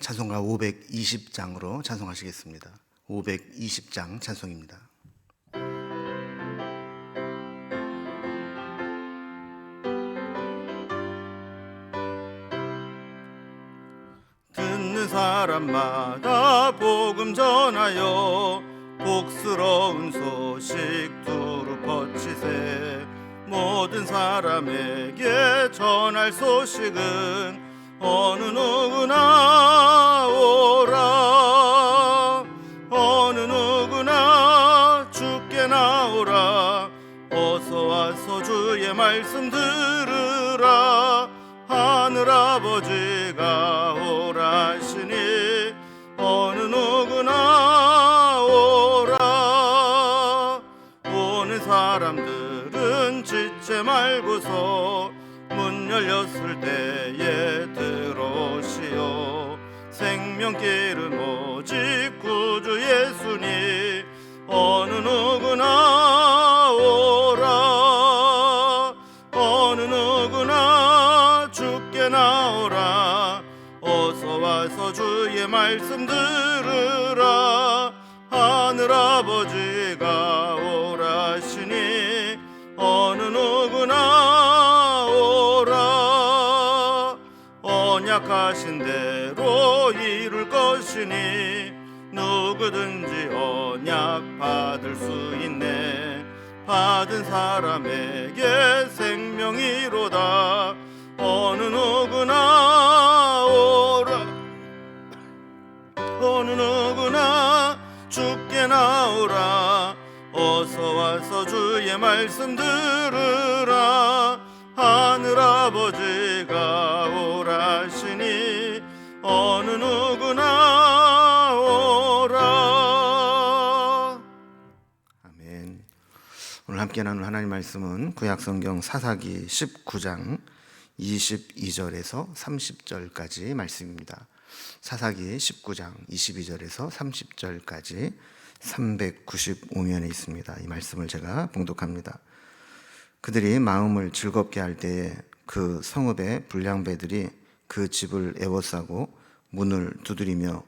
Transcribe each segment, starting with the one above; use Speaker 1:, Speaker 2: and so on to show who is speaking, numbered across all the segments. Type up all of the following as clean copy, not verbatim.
Speaker 1: 찬송가 520장으로 찬송하시겠습니다. 520장 찬송입니다. 듣는 사람마다 복음 전하여 복스러운 소식 두루 퍼치세. 모든 사람에게 전할 소식은 어느 누구나 오라. 어느 누구나 주께 나오라. 어서 와서 주의 말씀 들으라. 하늘아버지가 오라시니 어느 누구나 오라. 오는 사람들은 지체 말고서 문 열렸을 때에 들어오시오. 생명길은 오직 구주 예수니 어느 누구나 오라. 어느 누구나 주께 나오라. 어서 와서 주의 말씀 들으라. 하늘아버지가 오라시니 어느 누구나 오라. 언약하신 대로 이룰 것이니 누구든지 언약 받을 수 있네. 받은 사람에게 생명이로다. 어느 누구나 오라. 어느 누구나 주께 나오라. 어서 와서 주의 말씀 들으라. 하늘아버지가 오라시니 어느 누구나 오라. 아멘. 오늘 함께 나눌 하나님 말씀은 구약성경 사사기 19장 22절에서 30절까지 말씀입니다. 사사기 19장 22절에서 30절까지 395면에 있습니다. 이 말씀을 제가 봉독합니다. 그들이 마음을 즐겁게 할 때에 그 성읍의 불량배들이 그 집을 에워싸고 문을 두드리며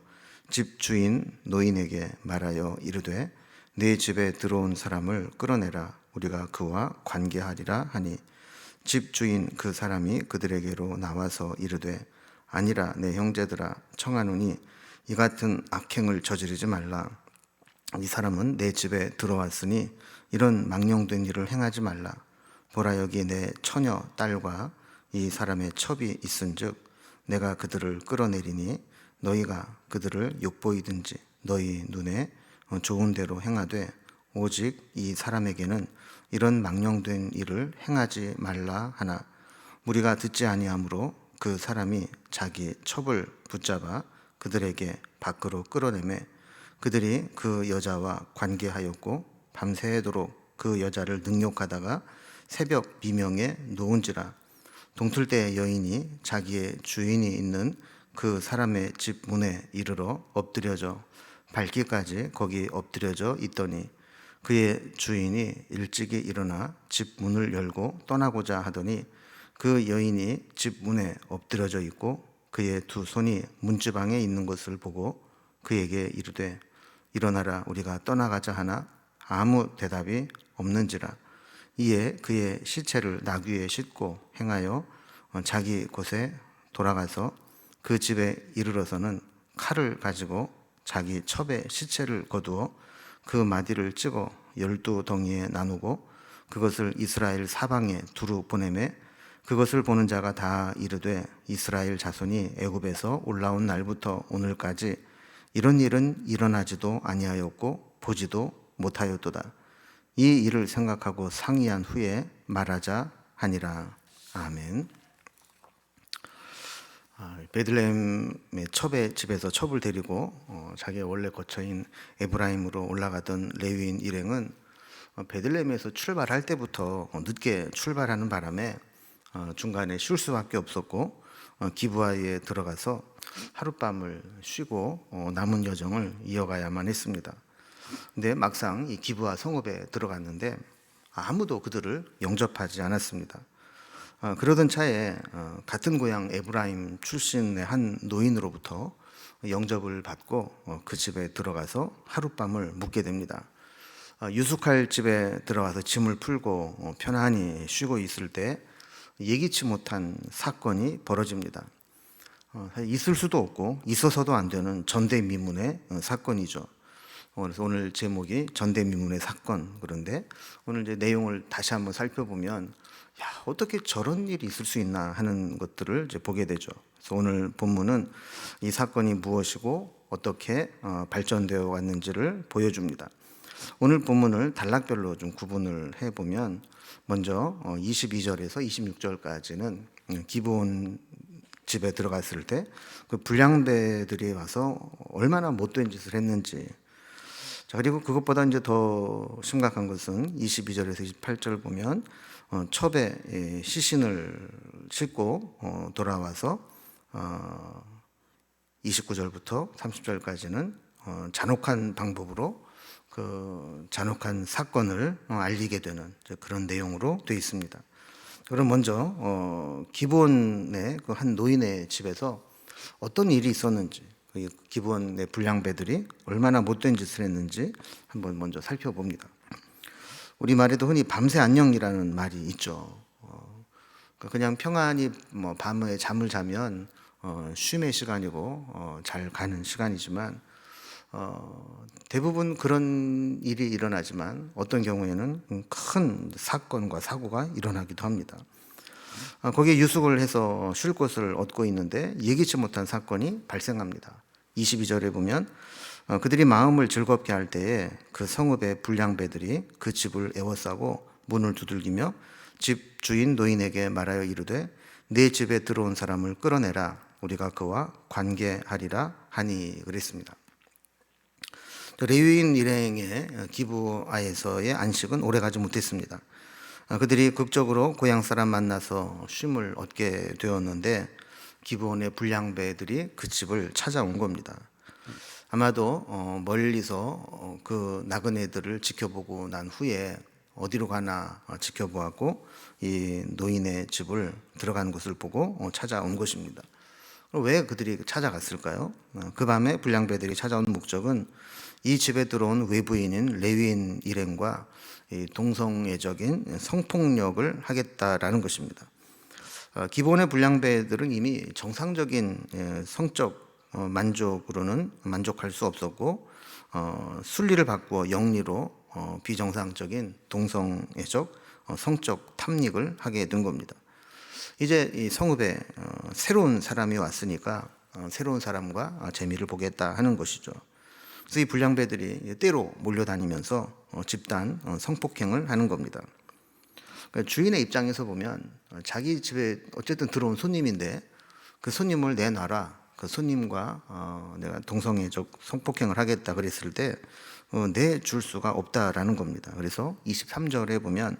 Speaker 1: 집 주인 노인에게 말하여 이르되 네 집에 들어온 사람을 끌어내라. 우리가 그와 관계하리라 하니 집 주인 그 사람이 그들에게로 나와서 이르되 아니라 내 형제들아 청하노니 이 같은 악행을 저지르지 말라. 이 사람은 내 집에 들어왔으니 이런 망령된 일을 행하지 말라. 보라 여기 내 처녀 딸과 이 사람의 첩이 있은즉 내가 그들을 끌어내리니 너희가 그들을 욕보이든지 너희 눈에 좋은 대로 행하되 오직 이 사람에게는 이런 망령된 일을 행하지 말라 하나 무리가 듣지 아니하므로 그 사람이 자기 첩을 붙잡아 그들에게 밖으로 끌어내매 그들이 그 여자와 관계하였고 밤새도록 그 여자를 능욕하다가 새벽 비명에 누운지라. 동틀대의 여인이 자기의 주인이 있는 그 사람의 집 문에 이르러 엎드려져 밝기까지 거기 엎드려져 있더니 그의 주인이 일찍이 일어나 집 문을 열고 떠나고자 하더니 그 여인이 집 문에 엎드려져 있고 그의 두 손이 문지방에 있는 것을 보고 그에게 이르되 일어나라 우리가 떠나가자 하나 아무 대답이 없는지라. 이에 그의 시체를 나귀에 싣고 행하여 자기 곳에 돌아가서 그 집에 이르러서는 칼을 가지고 자기 첩의 시체를 거두어 그 마디를 찍어 12덩이에 나누고 그것을 이스라엘 사방에 두루 보내매 그것을 보는 자가 다 이르되 이스라엘 자손이 애굽에서 올라온 날부터 오늘까지 이런 일은 일어나지도 아니하였고 보지도 못하였도다. 이 일을 생각하고 상의한 후에 말하자 하니라. 아멘. 베들레헴의 첩의 집에서 첩을 데리고 자기의 원래 거처인 에브라임으로 올라가던 레위인 일행은 베들레헴에서 출발할 때부터 늦게 출발하는 바람에 중간에 쉴 수밖에 없었고 기브아에 들어가서 하룻밤을 쉬고 남은 여정을 이어가야만 했습니다. 근데 막상 이 기브아 성읍에 들어갔는데 아무도 그들을 영접하지 않았습니다. 그러던 차에 같은 고향 에브라임 출신의 한 노인으로부터 영접을 받고 그 집에 들어가서 하룻밤을 묵게 됩니다. 유숙할 집에 들어가서 짐을 풀고 편안히 쉬고 있을 때 예기치 못한 사건이 벌어집니다. 있을 수도 없고 있어서도 안 되는 전대미문의 사건이죠. 그래서 오늘 제목이 전대미문의 사건. 그런데 오늘 이제 내용을 다시 한번 살펴보면 어떻게 저런 일이 있을 수 있나 하는 것들을 이제 보게 되죠. 그래서 오늘 본문은 이 사건이 무엇이고 어떻게 발전되어 왔는지를 보여줍니다. 오늘 본문을 단락별로 좀 구분을 해보면 먼저 22절에서 26절까지는 기브온 집에 들어갔을 때 그 불량배들이 와서 얼마나 못된 짓을 했는지, 자, 그리고 그것보다 이제 더 심각한 것은 22절에서 28절 보면 첩에 시신을 싣고 돌아와서 29절부터 30절까지는 잔혹한 방법으로 그 잔혹한 사건을 알리게 되는 그런 내용으로 되어 있습니다. 그럼 먼저 기브온의 그 한 노인의 집에서 어떤 일이 있었는지, 기브온의 불량배들이 얼마나 못된 짓을 했는지 한번 먼저 살펴봅니다. 우리말에도 흔히 밤새 안녕이라는 말이 있죠. 그냥 평안히 밤에 잠을 자면 쉼의 시간이고 잘 가는 시간이지만 대부분 그런 일이 일어나지만 어떤 경우에는 큰 사건과 사고가 일어나기도 합니다. 거기에 유숙을 해서 쉴 곳을 얻고 있는데 예기치 못한 사건이 발생합니다. 22절에 보면 그들이 마음을 즐겁게 할 때에 그 성읍의 불량배들이 그 집을 에워싸고 문을 두들기며 집 주인 노인에게 말하여 이르되 내 집에 들어온 사람을 끌어내라, 우리가 그와 관계하리라 하니 그랬습니다. 레위인 일행의 기브아에서의 안식은 오래가지 못했습니다. 그들이 극적으로 고향 사람 만나서 쉼을 얻게 되었는데 기브온의 불량배들이 그 집을 찾아온 겁니다. 아마도 멀리서 그 나그네들을 지켜보고 난 후에 어디로 가나 지켜보았고 이 노인의 집을 들어간 것을 보고 찾아온 것입니다. 왜 그들이 찾아갔을까요? 그 밤에 불량배들이 찾아온 목적은 이 집에 들어온 외부인인 레위인 일행과 동성애적인 성폭력을 하겠다라는 것입니다. 기본의 불량배들은 이미 정상적인 성적 만족으로는 만족할 수 없었고 순리를 바꾸어 영리로 비정상적인 동성애적 성적 탐닉을 하게 된 겁니다. 이제 이 성읍에 새로운 사람이 왔으니까 새로운 사람과 재미를 보겠다 하는 것이죠. 그래서 이 불량배들이 때로 몰려다니면서 집단 성폭행을 하는 겁니다. 그러니까 주인의 입장에서 보면 자기 집에 어쨌든 들어온 손님인데 그 손님을 내놔라, 그 손님과 내가 동성애적 성폭행을 하겠다 그랬을 때 내줄 수가 없다라는 겁니다. 그래서 23절에 보면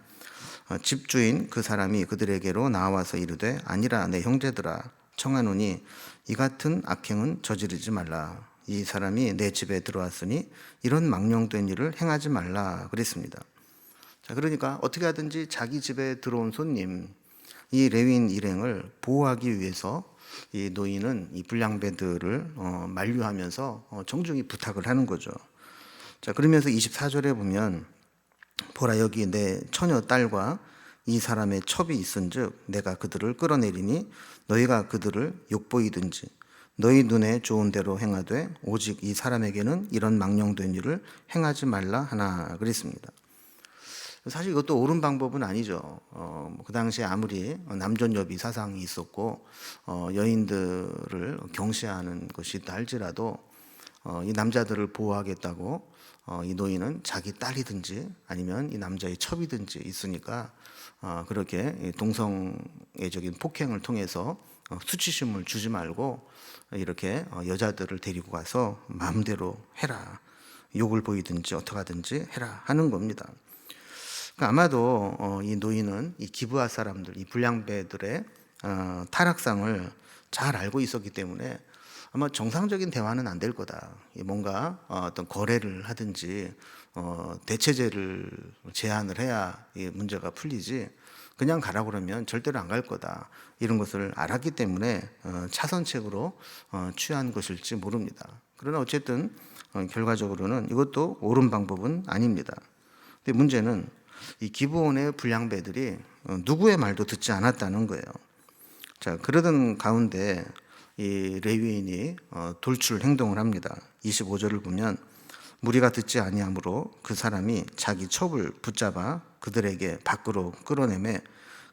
Speaker 1: 집주인 그 사람이 그들에게로 나와서 이르되 아니라 내 형제들아 청하노니 이 같은 악행은 저지르지 말라. 이 사람이 내 집에 들어왔으니 이런 망령된 일을 행하지 말라 그랬습니다. 자, 그러니까 어떻게 하든지 자기 집에 들어온 손님, 이 레위인 일행을 보호하기 위해서 이 노인은 이 불량배들을 만류하면서 정중히 부탁을 하는 거죠. 자, 그러면서 24절에 보면 보라 여기 내 처녀 딸과 이 사람의 첩이 있은즉 내가 그들을 끌어내리니 너희가 그들을 욕보이든지 너희 눈에 좋은 대로 행하되 오직 이 사람에게는 이런 망령된 일을 행하지 말라 하나 그랬습니다. 사실 이것도 옳은 방법은 아니죠. 그 당시에 아무리 남존여비 사상이 있었고 여인들을 경시하는 것이 있다 할지라도 이 남자들을 보호하겠다고 이 노인은 자기 딸이든지 아니면 이 남자의 첩이든지 있으니까 그렇게 동성애적인 폭행을 통해서 수치심을 주지 말고 이렇게 여자들을 데리고 가서 마음대로 해라, 욕을 보이든지 어떻게 하든지 해라 하는 겁니다. 그러니까 아마도 이 노인은 이 기브아 사람들, 이 불량배들의 타락상을 잘 알고 있었기 때문에 아마 정상적인 대화는 안 될 거다. 뭔가 어떤 거래를 하든지 대체제를 제안을 해야 이 문제가 풀리지. 그냥 가라 그러면 절대로 안 갈 거다, 이런 것을 알았기 때문에 차선책으로 취한 것일지 모릅니다. 그러나 어쨌든 결과적으로는 이것도 옳은 방법은 아닙니다. 근데 문제는 이 기브온의 불량배들이 누구의 말도 듣지 않았다는 거예요. 자, 그러던 가운데 이 레위인이 돌출 행동을 합니다. 25절을 보면 무리가 듣지 아니하므로 그 사람이 자기 첩을 붙잡아 그들에게 밖으로 끌어내매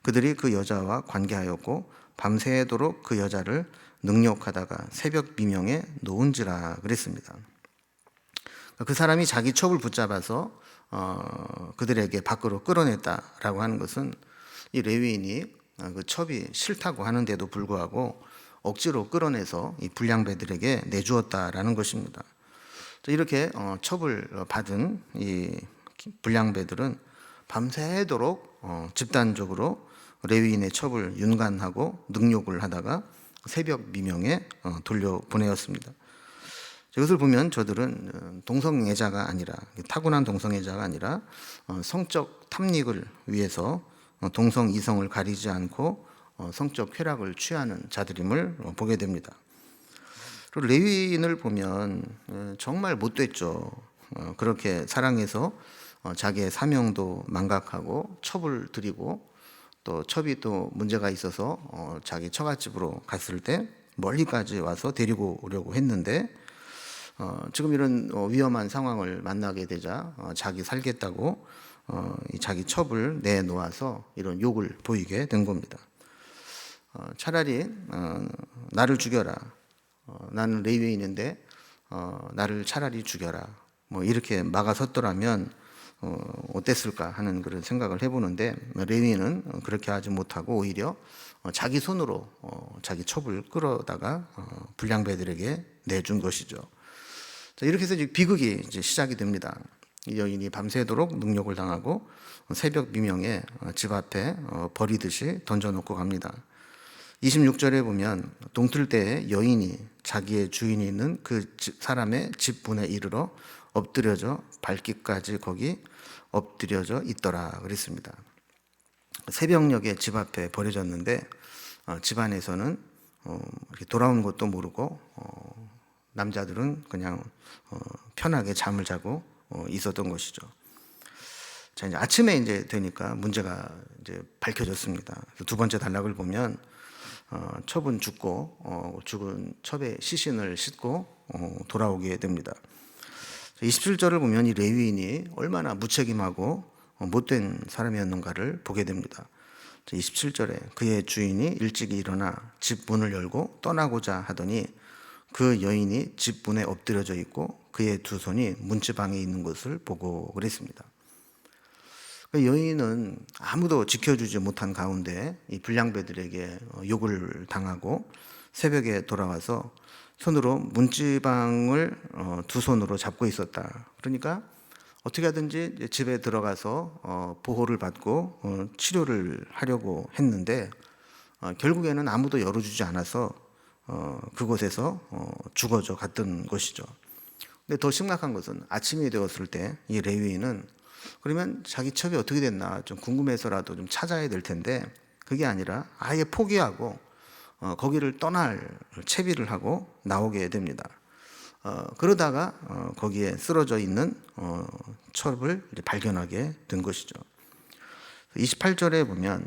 Speaker 1: 그들이 그 여자와 관계하였고 밤새도록 그 여자를 능욕하다가 새벽 미명에 놓은지라 그랬습니다. 그 사람이 자기 첩을 붙잡아서 그들에게 밖으로 끌어냈다라고 하는 것은 이 레위인이 그 첩이 싫다고 하는데도 불구하고 억지로 끌어내서 이 불량배들에게 내주었다라는 것입니다. 이렇게 첩을 받은 이 불량배들은 밤새도록 집단적으로 레위인의 첩을 윤관하고 능욕을 하다가 새벽 미명에 돌려보내었습니다. 이것을 보면 저들은 동성애자가 아니라, 타고난 동성애자가 아니라 성적 탐닉을 위해서 동성 이성을 가리지 않고 성적 쾌락을 취하는 자들임을 보게 됩니다. 그리고 레위인을 보면 정말 못됐죠. 그렇게 사랑해서 자기의 사명도 망각하고 첩을 드리고, 또 첩이 또 문제가 있어서 자기 처갓집으로 갔을 때 멀리까지 와서 데리고 오려고 했는데 지금 이런 위험한 상황을 만나게 되자 자기 살겠다고 자기 첩을 내놓아서 이런 욕을 보이게 된 겁니다. 차라리 나를 죽여라, 나는 레위인인데 나를 차라리 죽여라, 뭐 이렇게 막아섰더라면 어땠을까 하는 그런 생각을 해보는데, 레위인은 그렇게 하지 못하고 오히려 자기 손으로 자기 첩을 끌어다가 불량배들에게 내준 것이죠. 자, 이렇게 해서 비극이 이제 시작이 됩니다. 이 여인이 밤새도록 능욕을 당하고 새벽 미명에 집 앞에 버리듯이 던져놓고 갑니다. 26절에 보면 동틀 때에 여인이 자기의 주인이 있는 그 사람의 집 문에 이르러 엎드려져 발기까지 거기 엎드려져 있더라 그랬습니다. 새벽녘에 집 앞에 버려졌는데 집 안에서는 이렇게 돌아온 것도 모르고 남자들은 그냥 편하게 잠을 자고 있었던 것이죠. 자, 이제 아침에 이제 되니까 문제가 이제 밝혀졌습니다. 두 번째 단락을 보면 첩은 죽고 죽은 첩의 시신을 싣고 돌아오게 됩니다. 27절을 보면 이 레위인이 얼마나 무책임하고 못된 사람이었는가를 보게 됩니다. 27절에 그의 주인이 일찍 일어나 집 문을 열고 떠나고자 하더니 그 여인이 집 문에 엎드려져 있고 그의 두 손이 문지방에 있는 것을 보고 그랬습니다. 그 여인은 아무도 지켜주지 못한 가운데 이 불량배들에게 욕을 당하고 새벽에 돌아와서 손으로 문지방을 두 손으로 잡고 있었다. 그러니까 어떻게 하든지 집에 들어가서 보호를 받고 치료를 하려고 했는데 결국에는 아무도 열어주지 않아서 그곳에서 죽어져 갔던 것이죠. 근데 더 심각한 것은 아침이 되었을 때 이 레위인은 그러면 자기 첩이 어떻게 됐나 좀 궁금해서라도 좀 찾아야 될 텐데 그게 아니라 아예 포기하고 거기를 떠날 채비를 하고 나오게 됩니다. 그러다가 거기에 쓰러져 있는 첩을 발견하게 된 것이죠. 28절에 보면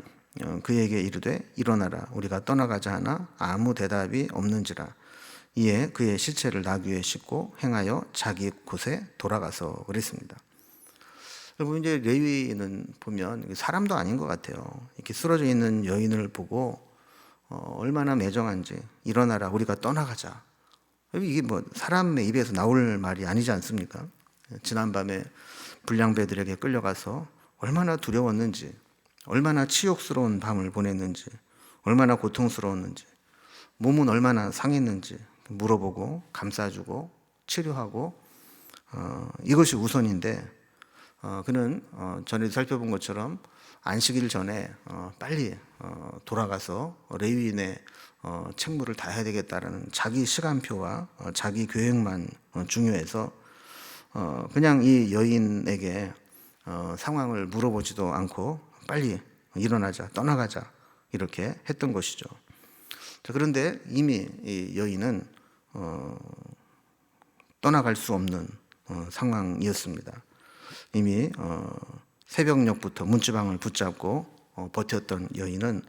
Speaker 1: 그에게 이르되 일어나라 우리가 떠나가자 하나 아무 대답이 없는지라 이에 그의 시체를 나귀에 싣고 행하여 자기 곳에 돌아가서 그랬습니다. 여러분, 이제 레위는 보면 사람도 아닌 것 같아요. 이렇게 쓰러져 있는 여인을 보고 얼마나 매정한지 일어나라 우리가 떠나가자. 이게 뭐 사람의 입에서 나올 말이 아니지 않습니까? 지난밤에 불량배들에게 끌려가서 얼마나 두려웠는지, 얼마나 치욕스러운 밤을 보냈는지, 얼마나 고통스러웠는지, 몸은 얼마나 상했는지 물어보고 감싸주고 치료하고 이것이 우선인데 그는 전에 살펴본 것처럼 안식일 전에 빨리 돌아가서 레위인의 책무를 다해야 되겠다라는 자기 시간표와 자기 계획만 중요해서 그냥 이 여인에게 상황을 물어보지도 않고 빨리 일어나자, 떠나가자 이렇게 했던 것이죠. 자, 그런데 이미 이 여인은 떠나갈 수 없는 상황이었습니다. 이미 새벽녘부터 문지방을 붙잡고 버텼던 여인은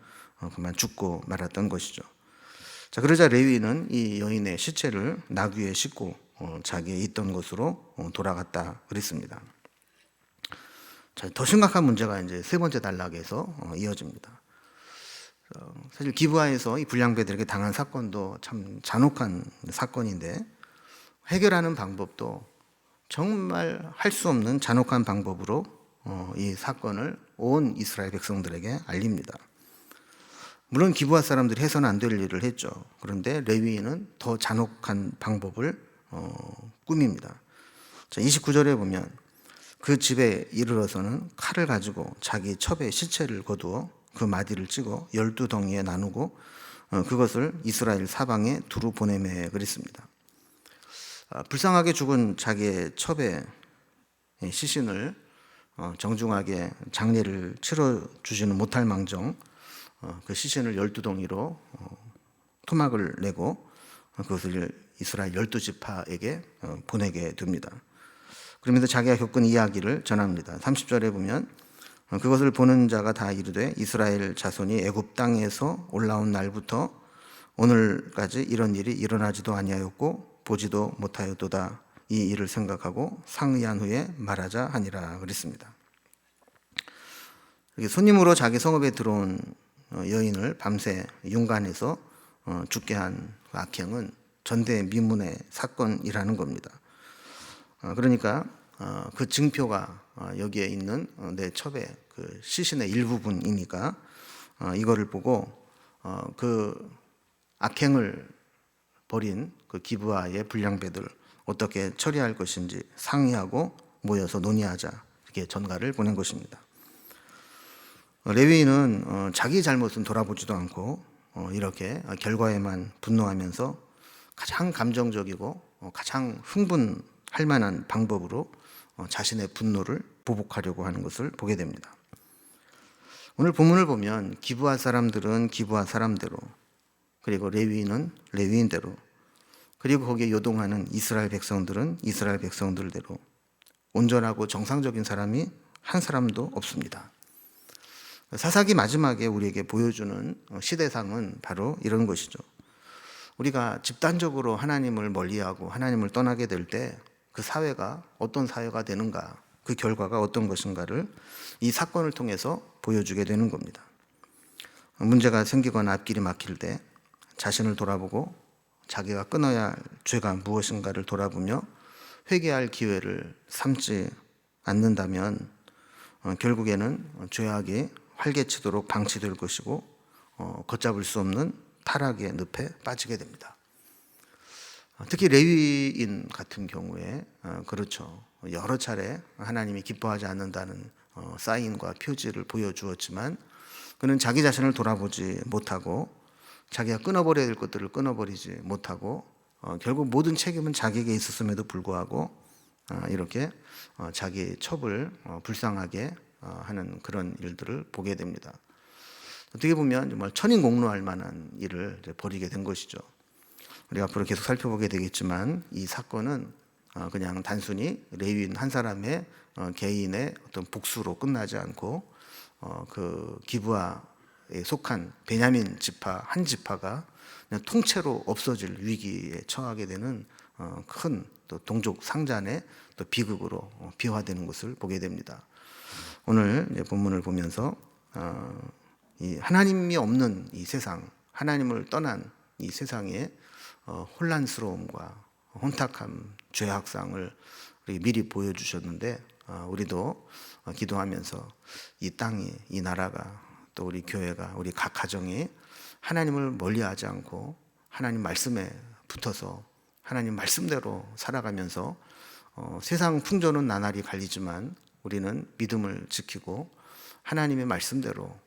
Speaker 1: 그만 죽고 말았던 것이죠. 자, 그러자 레위인은 이 여인의 시체를 나귀에 싣고 자기의 있던 곳으로 돌아갔다 그랬습니다. 자, 더 심각한 문제가 이제 세 번째 단락에서 이어집니다. 사실 기브아에서 이 불량배들에게 당한 사건도 참 잔혹한 사건인데 해결하는 방법도 정말 할 수 없는 잔혹한 방법으로 이 사건을 온 이스라엘 백성들에게 알립니다. 물론 기브아 사람들이 해서는 안 될 일을 했죠. 그런데 레위인은 더 잔혹한 방법을 꾸밉니다. 자, 29절에 보면 그 집에 이르러서는 칼을 가지고 자기 첩의 시체를 거두어 그 마디를 찍어 12덩이에 나누고 그것을 이스라엘 사방에 두루 보내매 그랬습니다. 불쌍하게 죽은 자기의 첩의 시신을 정중하게 장례를 치러주지는 못할 망정 그 시신을 12덩이로 토막을 내고 그것을 이스라엘 12지파에게 보내게 됩니다. 그러면서 자기가 겪은 이야기를 전합니다. 30절에 보면 그것을 보는 자가 다 이르되 이스라엘 자손이 애굽 땅에서 올라온 날부터 오늘까지 이런 일이 일어나지도 아니하였고 보지도 못하였도다. 이 일을 생각하고 상의한 후에 말하자 하니라 그랬습니다. 손님으로 자기 성읍에 들어온 여인을 밤새 윤관해서 죽게 한 악행은 전대미문의 사건이라는 겁니다. 그러니까 그 증표가 여기에 있는 내 첩의 그 시신의 일부분이니까 이거를 보고 그 악행을 벌인 그 기브아의 불량배들 어떻게 처리할 것인지 상의하고 모여서 논의하자 이렇게 전가를 보낸 것입니다. 레위인은 자기 잘못은 돌아보지도 않고 이렇게 결과에만 분노하면서 가장 감정적이고 가장 흥분할 만한 방법으로 자신의 분노를 보복하려고 하는 것을 보게 됩니다. 오늘 본문을 보면 기브아 사람들은 기브아 사람대로 그리고 레위인은 레위인대로 그리고 거기에 요동하는 이스라엘 백성들은 이스라엘 백성들대로 온전하고 정상적인 사람이 한 사람도 없습니다. 사사기 마지막에 우리에게 보여주는 시대상은 바로 이런 것이죠. 우리가 집단적으로 하나님을 멀리하고 하나님을 떠나게 될 때 그 사회가 어떤 사회가 되는가, 그 결과가 어떤 것인가를 이 사건을 통해서 보여주게 되는 겁니다. 문제가 생기거나 앞길이 막힐 때 자신을 돌아보고 자기가 끊어야 할 죄가 무엇인가를 돌아보며 회개할 기회를 삼지 않는다면 결국에는 죄악이 활개치도록 방치될 것이고 걷잡을 수 없는 타락의 늪에 빠지게 됩니다. 특히 레위인 같은 경우에 그렇죠. 여러 차례 하나님이 기뻐하지 않는다는 사인과 표지를 보여주었지만 그는 자기 자신을 돌아보지 못하고 자기가 끊어버려야 될 것들을 끊어버리지 못하고 결국 모든 책임은 자기에게 있었음에도 불구하고 이렇게 자기 첩을 불쌍하게 하는 그런 일들을 보게 됩니다. 어떻게 보면 정말 천인공노할 만한 일을 벌이게 된 것이죠. 우리가 앞으로 계속 살펴보게 되겠지만 이 사건은 그냥 단순히 레위인 한 사람의 개인의 어떤 복수로 끝나지 않고 그 기브아에 속한 베냐민 지파 한 지파가 그냥 통째로 없어질 위기에 처하게 되는 큰 또 동족 상잔의 또 비극으로 비화되는 것을 보게 됩니다. 오늘 본문을 보면서 이 하나님이 없는 이 세상, 하나님을 떠난 이 세상의 혼란스러움과 혼탁함, 죄악상을 미리 보여주셨는데 우리도 기도하면서 이 땅이, 이 나라가 또 우리 교회가, 우리 각 가정이 하나님을 멀리하지 않고 하나님 말씀에 붙어서 하나님 말씀대로 살아가면서 세상 풍조는 나날이 갈리지만 우리는 믿음을 지키고 하나님의 말씀대로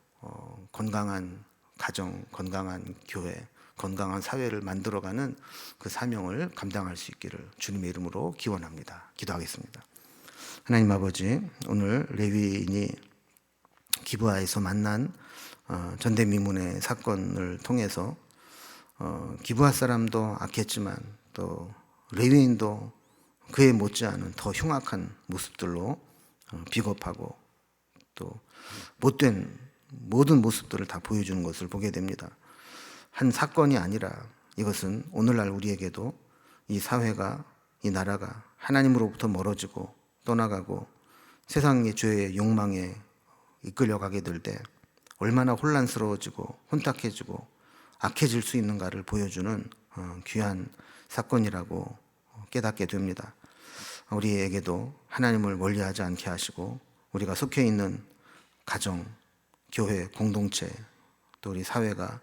Speaker 1: 건강한 가정, 건강한 교회, 건강한 사회를 만들어가는 그 사명을 감당할 수 있기를 주님의 이름으로 기원합니다. 기도하겠습니다. 하나님 아버지, 오늘 레위인이 기브아에서 만난 전대미문의 사건을 통해서 기브아 사람도 악했지만 또 레위인도 그에 못지않은 더 흉악한 모습들로 비겁하고 또 못된 모든 모습들을 다 보여주는 것을 보게 됩니다. 한 사건이 아니라 이것은 오늘날 우리에게도 이 사회가, 이 나라가 하나님으로부터 멀어지고 떠나가고 세상의 죄의 욕망에 이끌려가게 될 때 얼마나 혼란스러워지고 혼탁해지고 악해질 수 있는가를 보여주는 귀한 사건이라고 깨닫게 됩니다. 우리에게도 하나님을 멀리하지 않게 하시고 우리가 속해 있는 가정, 교회, 공동체, 또 우리 사회가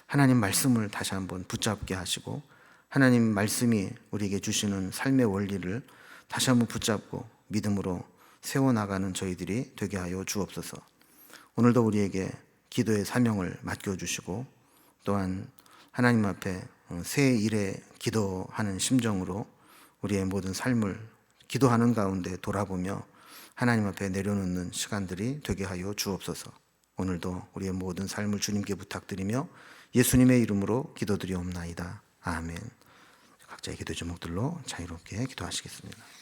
Speaker 1: 하나님 말씀을 다시 한번 붙잡게 하시고 하나님 말씀이 우리에게 주시는 삶의 원리를 다시 한번 붙잡고 믿음으로 세워나가는 저희들이 되게 하여 주옵소서. 오늘도 우리에게 기도의 사명을 맡겨주시고 또한 하나님 앞에 새 일에 기도하는 심정으로 우리의 모든 삶을 기도하는 가운데 돌아보며 하나님 앞에 내려놓는 시간들이 되게 하여 주옵소서. 오늘도 우리의 모든 삶을 주님께 부탁드리며 예수님의 이름으로 기도드리옵나이다. 아멘. 각자의 기도 제목들로 자유롭게 기도하시겠습니다.